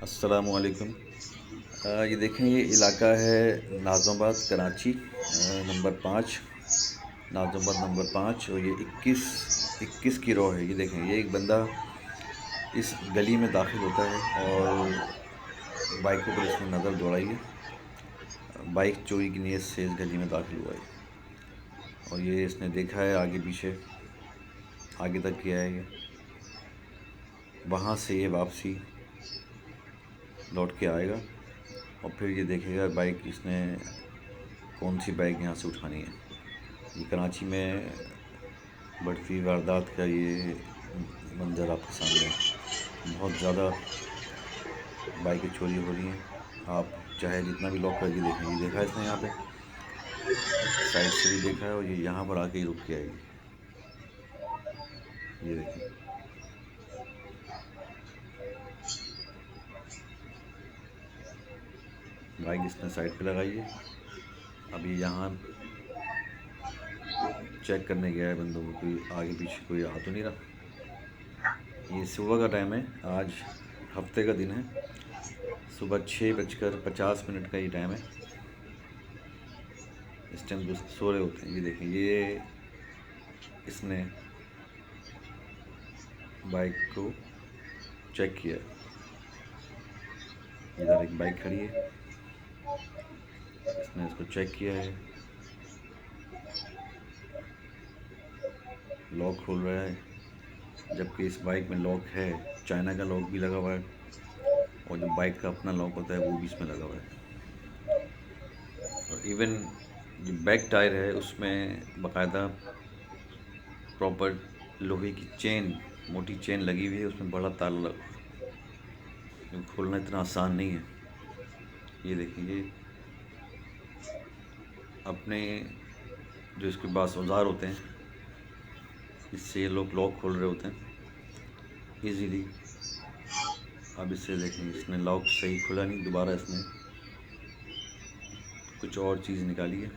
अस्सलामुअलैकुम। ये देखें, ये इलाका है नाज़िमाबाद कराची, नंबर 5, नाज़िमाबाद नंबर 5। और ये 21 की रो है। ये देखें, ये एक बंदा इस गली में दाखिल होता है और बाइक के ऊपर इसने नज़र दौड़ाई है। बाइक चोरी की नीयत से इस गली में दाखिल हुआ है और ये इसने देखा है आगे पीछे, आगे तक किया है ये। वहाँ से ये वापसी लौट के आएगा और फिर ये देखेगा बाइक इसने कौन सी बाइक यहाँ से उठानी है। ये कराची में बढ़ती वारदात का ये मंज़र आपके सामने है। बहुत ज़्यादा बाइकें चोरी हो रही हैं। आप चाहे जितना भी लॉक करके देखें, ये देखा है इसने यहाँ पे, साइड से भी देखा है और ये यहाँ पर आके ही रुक के आएगी। ये देखें, बाइक इसने साइड पे लगाई है। अब ये यहाँ चेक करने गया है बंदों को, कोई आगे पीछे कोई आ तो नहीं रहा। ये सुबह का टाइम है, आज हफ्ते का दिन है। सुबह 6:50 का ये टाइम है। इस टाइम दोस्त सो रहे होते हैं। ये देखें, ये इसने बाइक को चेक किया। इधर एक बाइक खड़ी है, इसने इसको चेक किया है। लॉक खोल रहा है, जबकि इस बाइक में लॉक है, चाइना का लॉक भी लगा हुआ है और जो बाइक का अपना लॉक होता है वो भी इसमें लगा हुआ है। और इवन जो बैक टायर है उसमें बाकायदा प्रॉपर लोहे की चेन, मोटी चेन लगी हुई है, उसमें बड़ा ताला जो खोलना इतना आसान नहीं है। ये देखिए, ये अपने जो इसके पास औजार होते हैं, इससे ये लोग लॉक खोल रहे होते हैं इजीली। अब इससे देखें, इसने लॉक सही खुला नहीं, दोबारा इसने कुछ और चीज़ निकाली है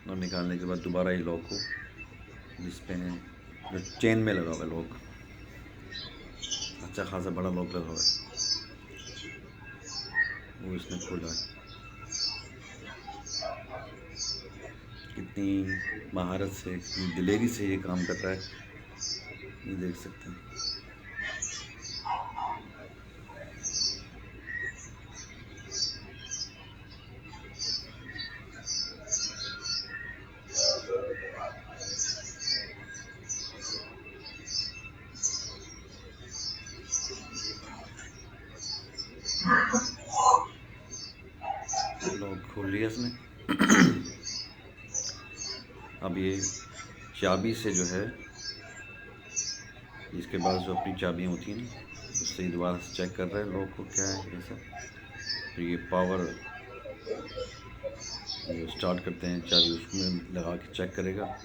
और निकालने के बाद दोबारा ये लॉक को, जिस पे जो चेन में लगा हुआ है लॉक, अच्छा खासा बड़ा लॉक लगा हुआ है, वो इसने खोला है। कितनी महारत से, कितनी दिलेरी से ये काम कर रहा है, ये देख सकते हैं। लॉक खोल लिया इसने। अब ये चाबी से जो है, इसके पास जो अपनी चाबियाँ होती हैं ना, उससे ही दोबारा से चेक कर रहा है लॉक को, क्या है ऐसा। तो ये पावर जो स्टार्ट करते हैं चाबी, उसमें लगा के चेक करेगा।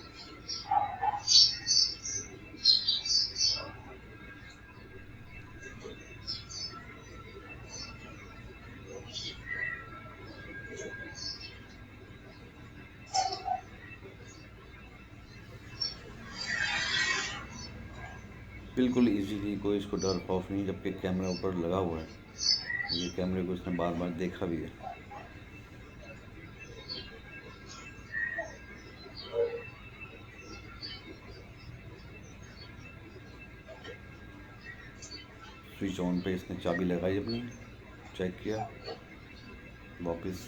बिल्कुल इजीली, कोई इसको डर खौफ नहीं, जबकि कैमरा ऊपर लगा हुआ है। ये कैमरे को इसने बार बार देखा भी है। स्विच ऑन पे इसने चाबी लगाई अपनी, चेक किया, वापस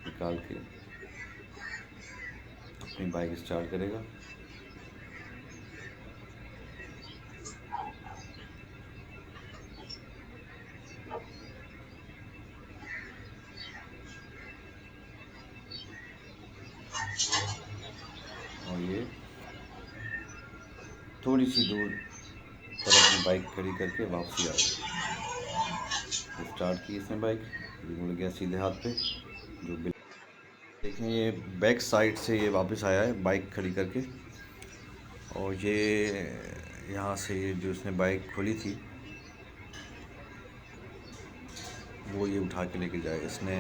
निकाल के अपनी बाइक स्टार्ट करेगा। और ये थोड़ी सी दूर पर अपनी बाइक खड़ी करके वापसी आ गई। स्टार्ट की इसने बाइक, ये मुड़ गया सीधे हाथ पे। जो देखें, ये बैक साइड से ये वापस आया है बाइक खड़ी करके, और ये यहाँ से जो इसने बाइक खोली थी वो ये उठा के लेके जाए। इसने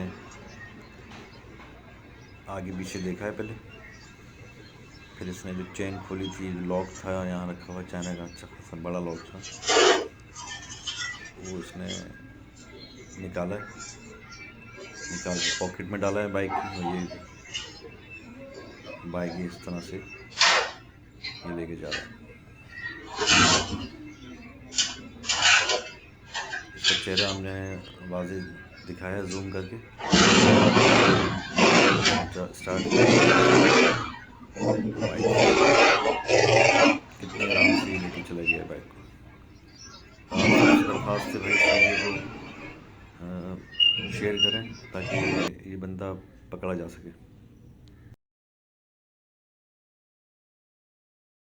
आगे पीछे देखा है पहले, फिर इसने जो चेन खोली थी, लॉक था यहाँ रखा हुआ चाइना का, अच्छा खासा बड़ा लॉक था, वो इसने निकाला है, निकाल के पॉकेट में डाला है बाइक की। और ये बाइक इस तरह से ये लेके जा रहा है। इसका चेहरा हमने वाज़े दिखाया जूम करके। स्टार्ट बाइक कितने आराम से लेके चला गया बाइक को। आपसे दरख्वास्त है भाई, इस वीडियो को शेयर करें ताकि ये बंदा पकड़ा जा सके।